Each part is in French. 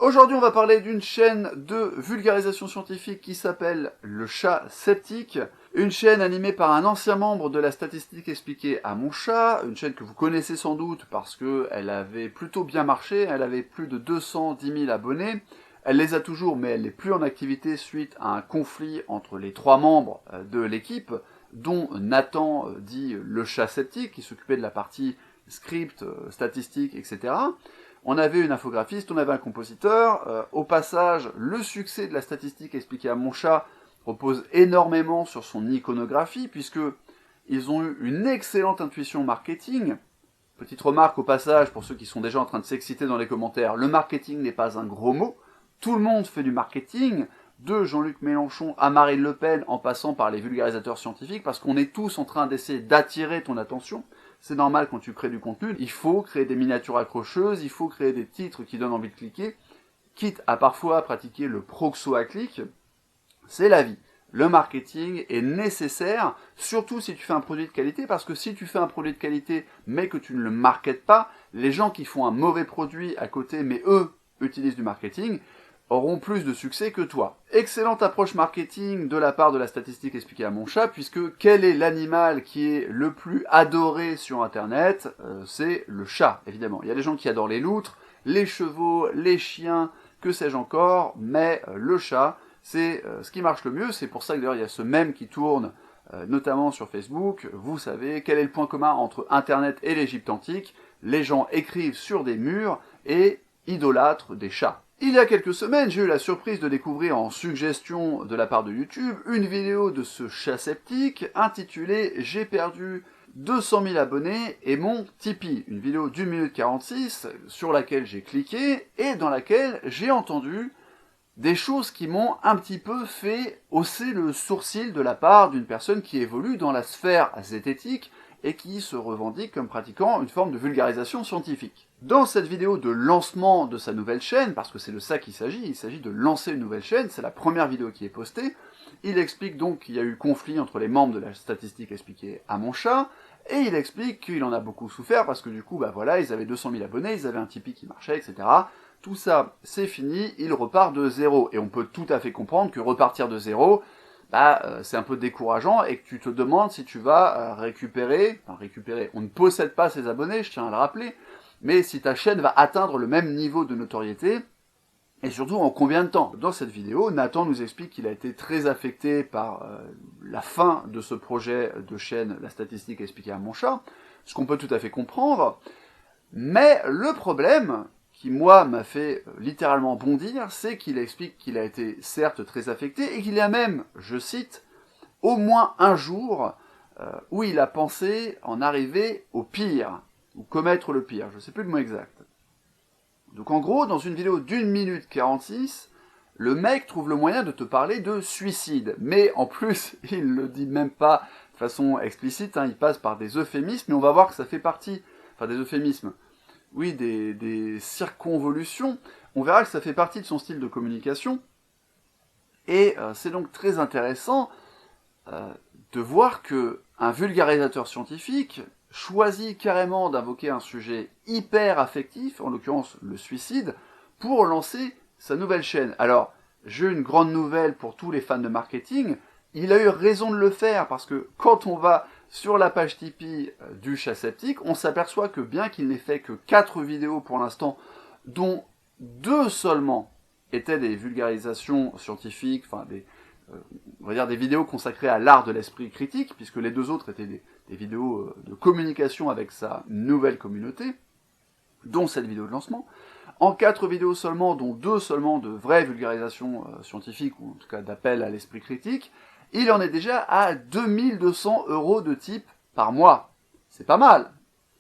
Aujourd'hui, on va parler d'une chaîne de vulgarisation scientifique qui s'appelle Le Chat Sceptique, une chaîne animée par un ancien membre de la statistique expliquée à mon chat, une chaîne que vous connaissez sans doute parce qu'elle avait plutôt bien marché, elle avait plus de 210 000 abonnés, elle les a toujours mais elle n'est plus en activité suite à un conflit entre les trois membres de l'équipe, dont Nathan dit Le Chat Sceptique, qui s'occupait de la partie script, statistique, etc. On avait une infographiste, on avait un compositeur. Au passage, le succès de la statistique expliquée à mon chat repose énormément sur son iconographie, puisque ils ont eu une excellente intuition marketing. Petite remarque au passage, pour ceux qui sont déjà en train de s'exciter dans les commentaires, le marketing n'est pas un gros mot. Tout le monde fait du marketing, de Jean-Luc Mélenchon à Marine Le Pen, en passant par les vulgarisateurs scientifiques, parce qu'on est tous en train d'essayer d'attirer ton attention. C'est normal quand tu crées du contenu, il faut créer des miniatures accrocheuses, il faut créer des titres qui donnent envie de cliquer, quitte à parfois pratiquer le proxo à clic. C'est la vie. Le marketing est nécessaire, surtout si tu fais un produit de qualité, parce que si tu fais un produit de qualité mais que tu ne le marketes pas, les gens qui font un mauvais produit à côté mais eux utilisent du marketing, auront plus de succès que toi. Excellente approche marketing de la part de la statistique expliquée à mon chat, puisque quel est l'animal qui est le plus adoré sur Internet? C'est le chat, évidemment. Il y a des gens qui adorent les loutres, les chevaux, les chiens, que sais-je encore, mais le chat, c'est ce qui marche le mieux. C'est pour ça que d'ailleurs il y a ce mème qui tourne, notamment sur Facebook. Vous savez, quel est le point commun entre Internet et l'Égypte antique? Les gens écrivent sur des murs et idolâtrent des chats. Il y a quelques semaines, j'ai eu la surprise de découvrir en suggestion de la part de YouTube une vidéo de ce chat sceptique intitulée « J'ai perdu 200 000 abonnés et mon Tipeee ». Une vidéo d'1 minute 46 sur laquelle j'ai cliqué et dans laquelle j'ai entendu des choses qui m'ont un petit peu fait hausser le sourcil de la part d'une personne qui évolue dans la sphère zététique et qui se revendique comme pratiquant une forme de vulgarisation scientifique. Dans cette vidéo de lancement de sa nouvelle chaîne, parce que c'est de ça qu'il s'agit de lancer une nouvelle chaîne, c'est la première vidéo qui est postée, il explique donc qu'il y a eu conflit entre les membres de la statistique expliquée à mon chat, et il explique qu'il en a beaucoup souffert, parce que du coup, bah ils avaient 200 000 abonnés, ils avaient un Tipeee qui marchait, etc. Tout ça, c'est fini, il repart de zéro, et on peut tout à fait comprendre que repartir de zéro, c'est un peu décourageant et que tu te demandes si tu vas récupérer, on ne possède pas ses abonnés, je tiens à le rappeler, mais si ta chaîne va atteindre le même niveau de notoriété, et surtout en combien de temps. Dans cette vidéo, Nathan nous explique qu'il a été très affecté par la fin de ce projet de chaîne, la statistique expliquée à mon chat, ce qu'on peut tout à fait comprendre, mais le problème, qui moi m'a fait littéralement bondir, c'est qu'il explique qu'il a été certes très affecté, et qu'il y a même, je cite, au moins un jour où il a pensé en arriver au pire, ou commettre le pire, je ne sais plus le mot exact. Donc en gros, dans une vidéo d'1 minute 46, le mec trouve le moyen de te parler de suicide, mais en plus, il ne le dit même pas de façon explicite, il passe par des euphémismes, mais on va voir que ça fait partie, enfin des euphémismes, oui, des circonvolutions, on verra que ça fait partie de son style de communication, et c'est donc très intéressant de voir qu'un vulgarisateur scientifique choisit carrément d'invoquer un sujet hyper affectif, en l'occurrence le suicide, pour lancer sa nouvelle chaîne. Alors, j'ai une grande nouvelle pour tous les fans de marketing, il a eu raison de le faire, parce que quand on va sur la page Tipeee du chat sceptique, on s'aperçoit que bien qu'il n'ait fait que 4 vidéos pour l'instant, dont 2 seulement étaient des vulgarisations scientifiques, enfin on va dire des vidéos consacrées à l'art de l'esprit critique, puisque les 2 autres étaient des vidéos de communication avec sa nouvelle communauté, dont cette vidéo de lancement. En 4 vidéos seulement, dont 2 seulement de vraies vulgarisations scientifiques, ou en tout cas d'appel à l'esprit critique, il en est déjà à 2200 € de type par mois. C'est pas mal.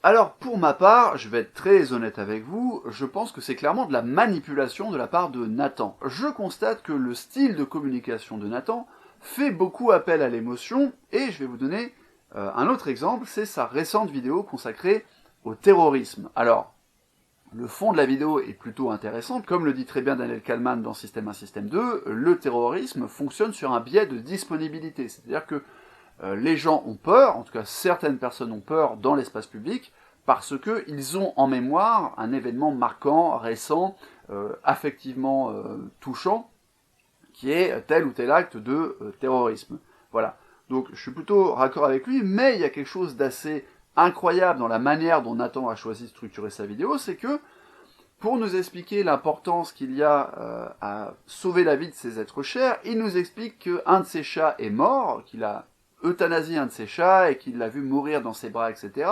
Alors pour ma part, je vais être très honnête avec vous, je pense que c'est clairement de la manipulation de la part de Nathan. Je constate que le style de communication de Nathan fait beaucoup appel à l'émotion, et je vais vous donner un autre exemple, c'est sa récente vidéo consacrée au terrorisme. Alors, le fond de la vidéo est plutôt intéressant, comme le dit très bien Daniel Kahneman dans Système 1, Système 2, le terrorisme fonctionne sur un biais de disponibilité, c'est-à-dire que les gens ont peur, en tout cas certaines personnes ont peur dans l'espace public, parce qu'ils ont en mémoire un événement marquant, récent, affectivement touchant, qui est tel ou tel acte de terrorisme. Voilà. Donc je suis plutôt raccord avec lui, mais il y a quelque chose d'assez incroyable dans la manière dont Nathan a choisi de structurer sa vidéo, c'est que pour nous expliquer l'importance qu'il y a à sauver la vie de ses êtres chers, il nous explique qu'un de ses chats est mort, qu'il a euthanasié un de ses chats et qu'il l'a vu mourir dans ses bras, etc.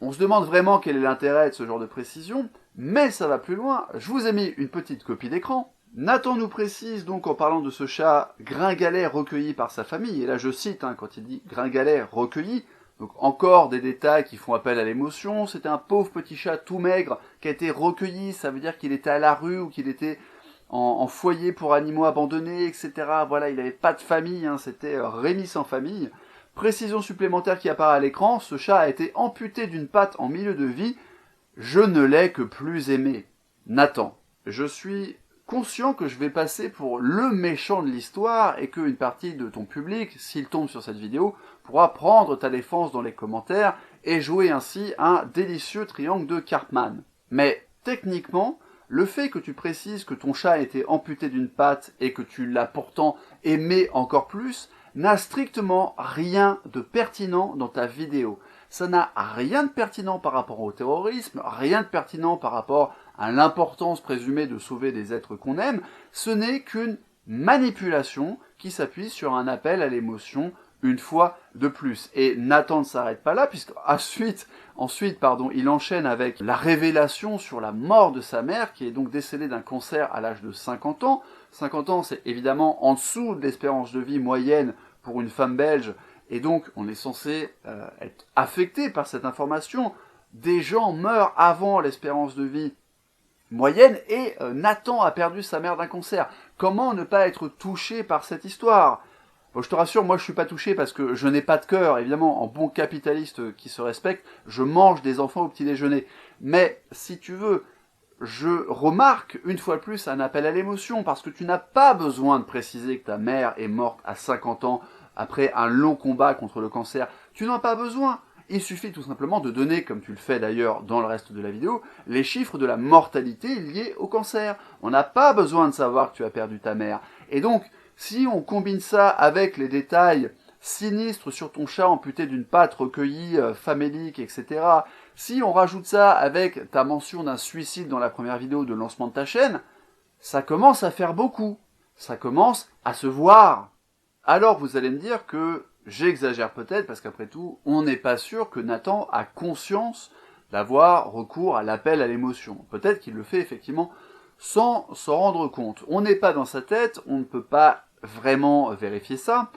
On se demande vraiment quel est l'intérêt de ce genre de précision, mais ça va plus loin. Je vous ai mis une petite copie d'écran. Nathan nous précise donc en parlant de ce chat gringalet recueilli par sa famille, et là je cite quand il dit gringalet recueilli, donc encore des détails qui font appel à l'émotion. C'était un pauvre petit chat tout maigre qui a été recueilli, ça veut dire qu'il était à la rue ou qu'il était en foyer pour animaux abandonnés, etc. Voilà, il n'avait pas de famille, c'était Rémi sans famille. Précision supplémentaire qui apparaît à l'écran, ce chat a été amputé d'une patte en milieu de vie, je ne l'ai que plus aimé. Nathan, je suis conscient que je vais passer pour le méchant de l'histoire et qu'une partie de ton public, s'il tombe sur cette vidéo, pourra prendre ta défense dans les commentaires et jouer ainsi un délicieux triangle de Karpman. Mais techniquement, le fait que tu précises que ton chat a été amputé d'une patte et que tu l'as pourtant aimé encore plus, n'a strictement rien de pertinent dans ta vidéo. Ça n'a rien de pertinent par rapport au terrorisme, rien de pertinent par rapport à l'importance présumée de sauver des êtres qu'on aime. Ce n'est qu'une manipulation qui s'appuie sur un appel à l'émotion une fois de plus. Et Nathan ne s'arrête pas là, puisque ensuite, il enchaîne avec la révélation sur la mort de sa mère, qui est donc décédée d'un cancer à l'âge de 50 ans. 50 ans, c'est évidemment en dessous de l'espérance de vie moyenne pour une femme belge, et donc on est censé être affecté par cette information. Des gens meurent avant l'espérance de vie moyenne, et Nathan a perdu sa mère d'un cancer. Comment ne pas être touché par cette histoire ? Bon, je te rassure, moi je suis pas touché parce que je n'ai pas de cœur, évidemment, en bon capitaliste qui se respecte, je mange des enfants au petit déjeuner. Mais, si tu veux, je remarque une fois de plus un appel à l'émotion, parce que tu n'as pas besoin de préciser que ta mère est morte à 50 ans après un long combat contre le cancer. Tu n'en as pas besoin. Il suffit tout simplement de donner, comme tu le fais d'ailleurs dans le reste de la vidéo, les chiffres de la mortalité liée au cancer. On n'a pas besoin de savoir que tu as perdu ta mère. Et donc, si on combine ça avec les détails sinistres sur ton chat amputé d'une patte recueillie, famélique, etc., si on rajoute ça avec ta mention d'un suicide dans la première vidéo de lancement de ta chaîne, ça commence à faire beaucoup. Ça commence à se voir. Alors vous allez me dire que j'exagère peut-être, parce qu'après tout, on n'est pas sûr que Nathan a conscience d'avoir recours à l'appel à l'émotion. Peut-être qu'il le fait effectivement sans s'en rendre compte. On n'est pas dans sa tête, on ne peut pas vraiment vérifier ça.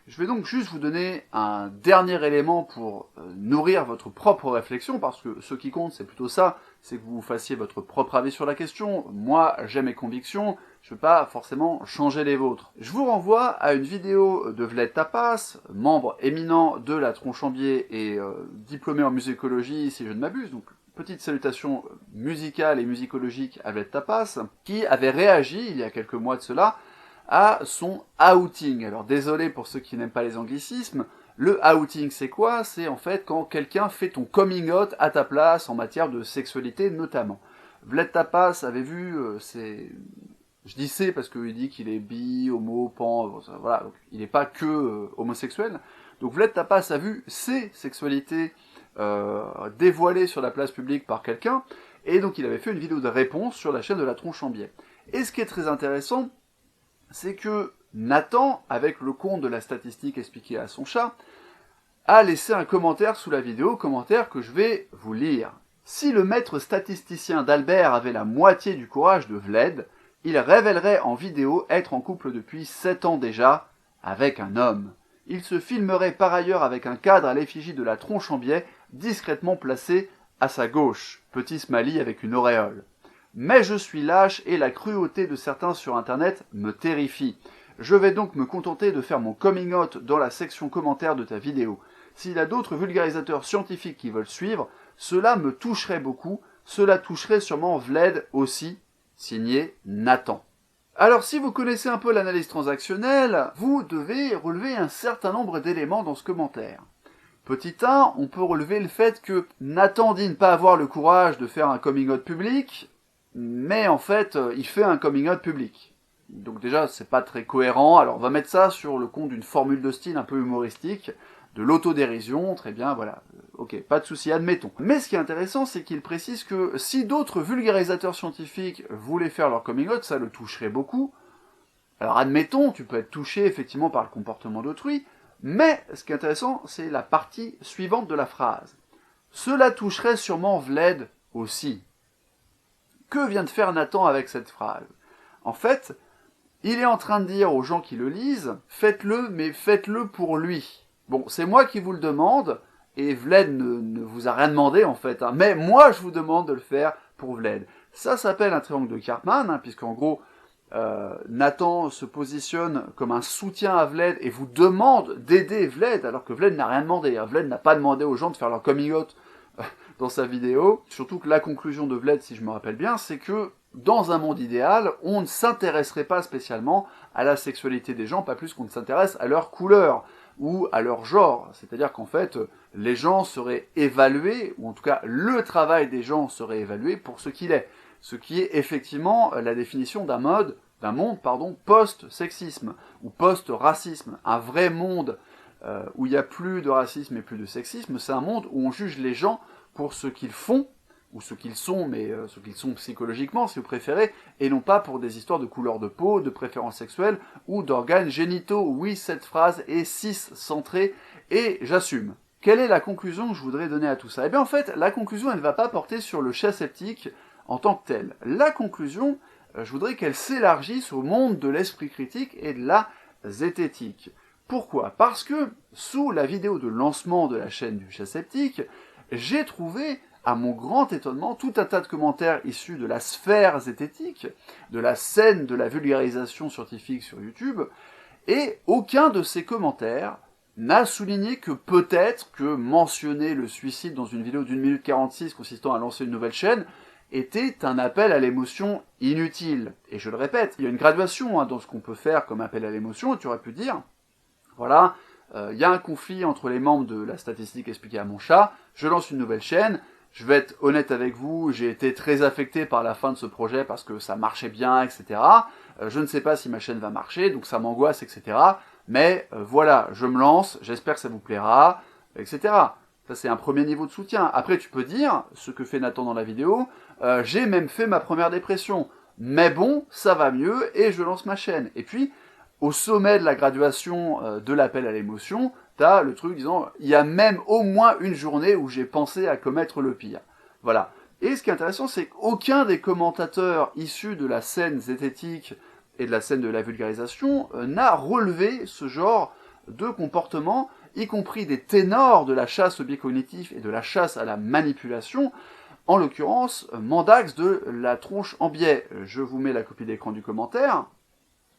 Je vais donc juste vous donner un dernier élément pour nourrir votre propre réflexion, parce que ce qui compte, c'est plutôt ça, c'est que vous fassiez votre propre avis sur la question. Moi, j'ai mes convictions, je ne veux pas forcément changer les vôtres. Je vous renvoie à une vidéo de Vled Tapas, membre éminent de la Tronchambier et diplômé en musicologie, si je ne m'abuse, donc petite salutation musicale et musicologique à Vled Tapas, qui avait réagi, il y a quelques mois de cela, à son outing. Alors désolé pour ceux qui n'aiment pas les anglicismes, le outing c'est quoi ? C'est en fait quand quelqu'un fait ton coming out à ta place en matière de sexualité notamment. Vled Tapas avait vu, je dis c'est parce qu'il dit qu'il est bi, homo, pan, voilà, donc il n'est pas que homosexuel. Donc Vled Tapas a vu ses sexualités dévoilées sur la place publique par quelqu'un, et donc il avait fait une vidéo de réponse sur la chaîne de la Tronchambier. Et ce qui est très intéressant, c'est que Nathan, avec le compte de la statistique expliqué à son chat, a laissé un commentaire sous la vidéo, commentaire que je vais vous lire. Si le maître statisticien d'Albert avait la moitié du courage de Vled, il révélerait en vidéo être en couple depuis 7 ans déjà, avec un homme. Il se filmerait par ailleurs avec un cadre à l'effigie de la Tronchambier, discrètement placé à sa gauche, petit smiley avec une auréole. Mais je suis lâche et la cruauté de certains sur internet me terrifie. Je vais donc me contenter de faire mon coming out dans la section commentaires de ta vidéo. S'il y a d'autres vulgarisateurs scientifiques qui veulent suivre, cela me toucherait beaucoup, cela toucherait sûrement Vled aussi, signé Nathan. Alors si vous connaissez un peu l'analyse transactionnelle, vous devez relever un certain nombre d'éléments dans ce commentaire. Petit 1, on peut relever le fait que Nathan dit ne pas avoir le courage de faire un coming out public. mais en fait, il fait un coming out public. Donc déjà, c'est pas très cohérent, alors on va mettre ça sur le compte d'une formule de style un peu humoristique, de l'autodérision, très bien, voilà, ok, pas de souci, admettons. Mais ce qui est intéressant, c'est qu'il précise que si d'autres vulgarisateurs scientifiques voulaient faire leur coming out, ça le toucherait beaucoup. Alors admettons, tu peux être touché effectivement par le comportement d'autrui, mais ce qui est intéressant, c'est la partie suivante de la phrase. Cela toucherait sûrement Vled aussi. Que vient de faire Nathan avec cette phrase? En fait, il est en train de dire aux gens qui le lisent, faites-le, mais faites-le pour lui. Bon, c'est moi qui vous le demande, et Vled ne vous a rien demandé en fait, hein, mais moi je vous demande de le faire pour Vled. Ça s'appelle un triangle de Karpman, hein, puisqu'en gros, Nathan se positionne comme un soutien à Vled et vous demande d'aider Vled, alors que Vled n'a rien demandé. Hein. Vled n'a pas demandé aux gens de faire leur coming out dans sa vidéo. Surtout que la conclusion de Vled, si je me rappelle bien, c'est que dans un monde idéal, on ne s'intéresserait pas spécialement à la sexualité des gens, pas plus qu'on ne s'intéresse à leur couleur ou à leur genre. C'est-à-dire qu'en fait, les gens seraient évalués, ou en tout cas le travail des gens serait évalué pour ce qu'il est. Ce qui est effectivement la définition d'un monde post-sexisme ou post-racisme. Un vrai monde où il n'y a plus de racisme et plus de sexisme, c'est un monde où on juge les gens pour ce qu'ils font, ou ce qu'ils sont, mais ce qu'ils sont psychologiquement, si vous préférez, et non pas pour des histoires de couleur de peau, de préférences sexuelles, ou d'organes génitaux. Oui, cette phrase est cis-centrée, et j'assume. Quelle est la conclusion que je voudrais donner à tout ça? Eh bien en fait, la conclusion, elle ne va pas porter sur le chat sceptique en tant que tel. La conclusion, je voudrais qu'elle s'élargisse au monde de l'esprit critique et de la zététique. Pourquoi? Parce que, sous la vidéo de lancement de la chaîne du chat sceptique, j'ai trouvé, à mon grand étonnement, tout un tas de commentaires issus de la sphère zététique, de la scène de la vulgarisation scientifique sur YouTube, et aucun de ces commentaires n'a souligné que peut-être que mentionner le suicide dans une vidéo d'1 minute 46 consistant à lancer une nouvelle chaîne était un appel à l'émotion inutile. Et je le répète, il y a une graduation dans ce qu'on peut faire comme appel à l'émotion, et tu aurais pu dire, voilà, il y a un conflit entre les membres de la statistique expliquée à mon chat, je lance une nouvelle chaîne, je vais être honnête avec vous, j'ai été très affecté par la fin de ce projet parce que ça marchait bien, etc. Je ne sais pas si ma chaîne va marcher, donc ça m'angoisse, etc. Mais voilà, je me lance, j'espère que ça vous plaira, etc. Ça c'est un premier niveau de soutien. Après tu peux dire, ce que fait Nathan dans la vidéo, j'ai même fait ma première dépression, mais bon, ça va mieux et je lance ma chaîne. Et puis, au sommet de la graduation de l'appel à l'émotion, t'as le truc disant, il y a même au moins une journée où j'ai pensé à commettre le pire. Voilà. Et ce qui est intéressant, c'est qu'aucun des commentateurs issus de la scène zététique et de la scène de la vulgarisation n'a relevé ce genre de comportement, y compris des ténors de la chasse au biais cognitif et de la chasse à la manipulation, en l'occurrence, Mandax de la tronche en biais. Je vous mets la copie d'écran du commentaire.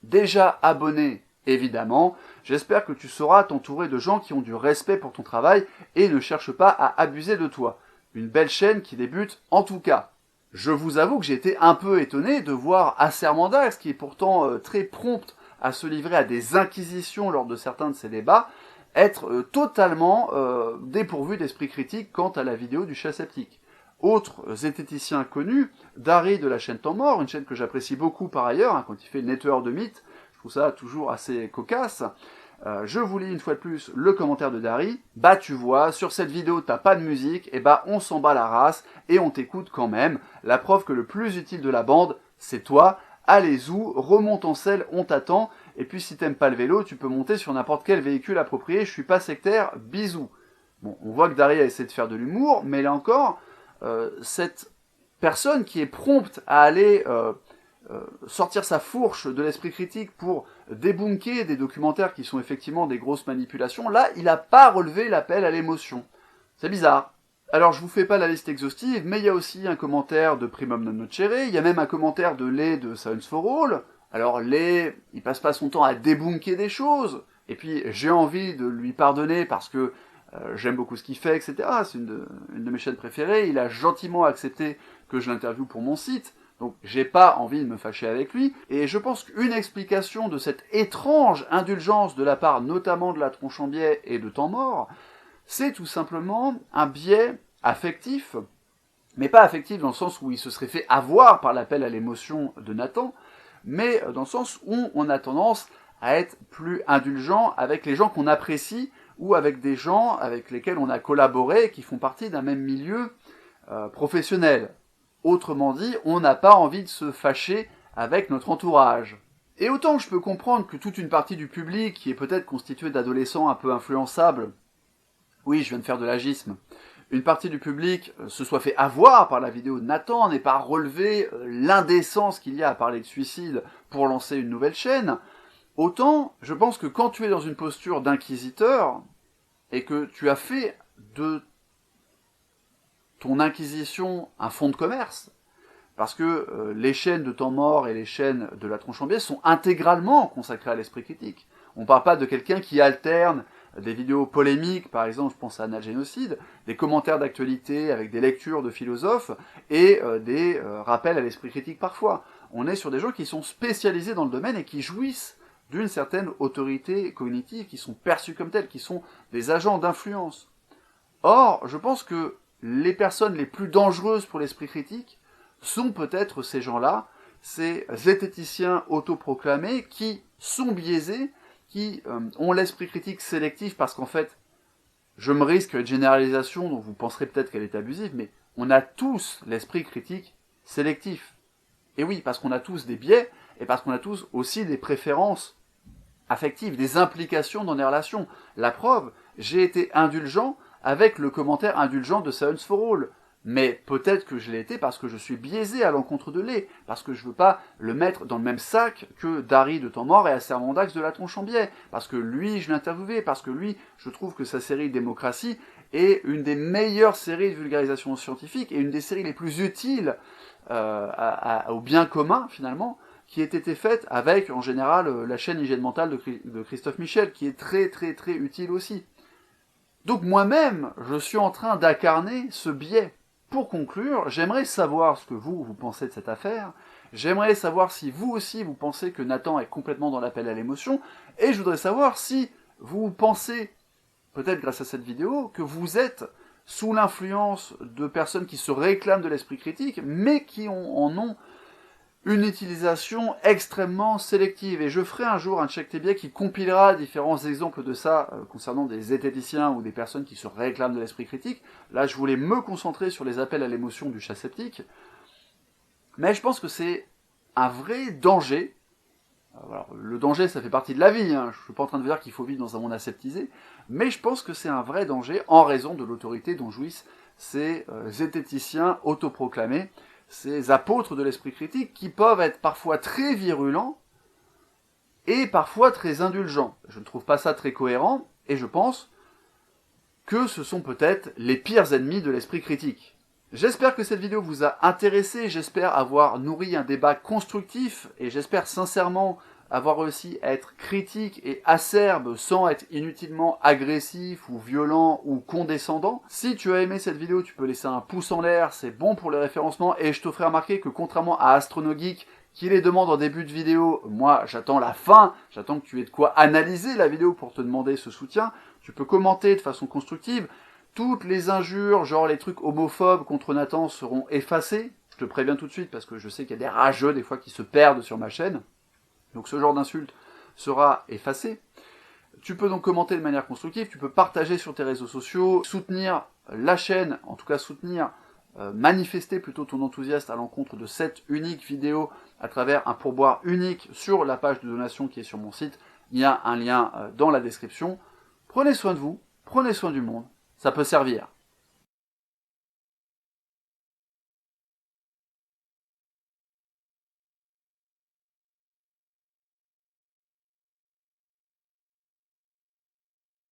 Déjà abonné, évidemment, j'espère que tu sauras t'entourer de gens qui ont du respect pour ton travail et ne cherchent pas à abuser de toi. Une belle chaîne qui débute en tout cas. Je vous avoue que j'ai été un peu étonné de voir Acer Mandax, qui est pourtant très prompte à se livrer à des inquisitions lors de certains de ses débats, être totalement dépourvu d'esprit critique quant à la vidéo du chat sceptique. Autre zététicien connu, Dari de la chaîne Temps Mort, une chaîne que j'apprécie beaucoup par ailleurs, hein, quand il fait le nettoyeur de mythes, je trouve ça toujours assez cocasse. Je vous lis une fois de plus le commentaire de Dari. Bah tu vois, sur cette vidéo t'as pas de musique, et bah on s'en bat la race, et on t'écoute quand même. La preuve que le plus utile de la bande, c'est toi. Allez-y, remonte en selle, on t'attend. Et puis si t'aimes pas le vélo, tu peux monter sur n'importe quel véhicule approprié, je suis pas sectaire, bisous. Bon, on voit que Dari a essayé de faire de l'humour, mais là encore, cette personne qui est prompte à aller sortir sa fourche de l'esprit critique pour débunker des documentaires qui sont effectivement des grosses manipulations, là, il n'a pas relevé l'appel à l'émotion. C'est bizarre. Alors, je vous fais pas la liste exhaustive, mais il y a aussi un commentaire de Primum Non Nocere, il y a même un commentaire de Lay de Science for All. Alors, Lay, il passe pas son temps à débunker des choses, et puis j'ai envie de lui pardonner parce que j'aime beaucoup ce qu'il fait, etc. C'est une de mes chaînes préférées. Il a gentiment accepté que je l'interviewe pour mon site. Donc j'ai pas envie de me fâcher avec lui. Et je pense qu'une explication de cette étrange indulgence de la part notamment de la tronche en biais et de Temps Mort, c'est tout simplement un biais affectif Mais pas affective dans le sens où il se serait fait avoir par l'appel à l'émotion de Nathan, mais dans le sens où on a tendance à être plus indulgent avec les gens qu'on apprécie ou avec des gens avec lesquels on a collaboré qui font partie d'un même milieu professionnel. Autrement dit, on n'a pas envie de se fâcher avec notre entourage. Et autant que je peux comprendre que toute une partie du public, qui est peut-être constituée d'adolescents un peu influençables, oui, je viens de faire de l'agisme, une partie du public se soit fait avoir par la vidéo de Nathan, n'ait pas relevé l'indécence qu'il y a à parler de suicide pour lancer une nouvelle chaîne, autant je pense que quand tu es dans une posture d'inquisiteur, et que tu as fait de ton inquisition un fonds de commerce, parce que les chaînes de temps mort et les chaînes de la tronche en biais sont intégralement consacrées à l'esprit critique. On ne parle pas de quelqu'un qui alterne des vidéos polémiques, par exemple, je pense à Anal Génocide, des commentaires d'actualité avec des lectures de philosophes et des rappels à l'esprit critique parfois. On est sur des gens qui sont spécialisés dans le domaine et qui jouissent d'une certaine autorité cognitive, qui sont perçus comme tels, qui sont des agents d'influence. Or, je pense que les personnes les plus dangereuses pour l'esprit critique sont peut-être ces gens-là, ces zététiciens autoproclamés qui sont biaisés, qui ont l'esprit critique sélectif parce qu'en fait, je me risque une généralisation dont vous penserez peut-être qu'elle est abusive, mais on a tous l'esprit critique sélectif. Et oui, parce qu'on a tous des biais, et parce qu'on a tous aussi des préférences affectives, des implications dans les relations. La preuve, j'ai été indulgent avec le commentaire indulgent de Science for All. Mais peut-être que je l'ai été parce que je suis biaisé à l'encontre de Lé, parce que je veux pas le mettre dans le même sac que Dari de Temps Mort et Asserment d'Axe de la Tronche en Biais, parce que lui, je l'ai interviewé, parce que lui, je trouve que sa série Démocratie est une des meilleures séries de vulgarisation scientifique et une des séries les plus utiles au bien commun, finalement, qui ait été faite avec, en général, la chaîne Hygiène Mentale de Christophe Michel, qui est très très très utile aussi. Donc moi-même, je suis en train d'incarner ce biais. Pour conclure, j'aimerais savoir ce que vous pensez de cette affaire, j'aimerais savoir si vous aussi vous pensez que Nathan est complètement dans l'appel à l'émotion, et je voudrais savoir si vous pensez, peut-être grâce à cette vidéo, que vous êtes sous l'influence de personnes qui se réclament de l'esprit critique, mais qui en ont une utilisation extrêmement sélective. Et je ferai un jour un check tes biais qui compilera différents exemples de ça concernant des zététiciens ou des personnes qui se réclament de l'esprit critique. Là, je voulais me concentrer sur les appels à l'émotion du chat sceptique. Mais je pense que c'est un vrai danger. Alors, le danger, ça fait partie de la vie. Hein. Je suis pas en train de vous dire qu'il faut vivre dans un monde aseptisé. Mais je pense que c'est un vrai danger en raison de l'autorité dont jouissent ces zététiciens autoproclamés, ces apôtres de l'esprit critique qui peuvent être parfois très virulents et parfois très indulgents. Je ne trouve pas ça très cohérent, et je pense que ce sont peut-être les pires ennemis de l'esprit critique. J'espère que cette vidéo vous a intéressé, j'espère avoir nourri un débat constructif, et j'espère sincèrement avoir réussi à être critique et acerbe sans être inutilement agressif ou violent ou condescendant. Si tu as aimé cette vidéo, tu peux laisser un pouce en l'air, c'est bon pour le référencement, et je te ferai remarquer que contrairement à AstronoGeek, qui les demande en début de vidéo, moi j'attends la fin, j'attends que tu aies de quoi analyser la vidéo pour te demander ce soutien, tu peux commenter de façon constructive, toutes les injures, genre les trucs homophobes contre Nathan seront effacés, je te préviens tout de suite parce que je sais qu'il y a des rageux des fois qui se perdent sur ma chaîne, donc ce genre d'insulte sera effacé. Tu peux donc commenter de manière constructive, tu peux partager sur tes réseaux sociaux, soutenir la chaîne, en tout cas manifester plutôt ton enthousiasme à l'encontre de cette unique vidéo à travers un pourboire unique sur la page de donation qui est sur mon site. Il y a un lien dans la description. Prenez soin de vous, prenez soin du monde, ça peut servir.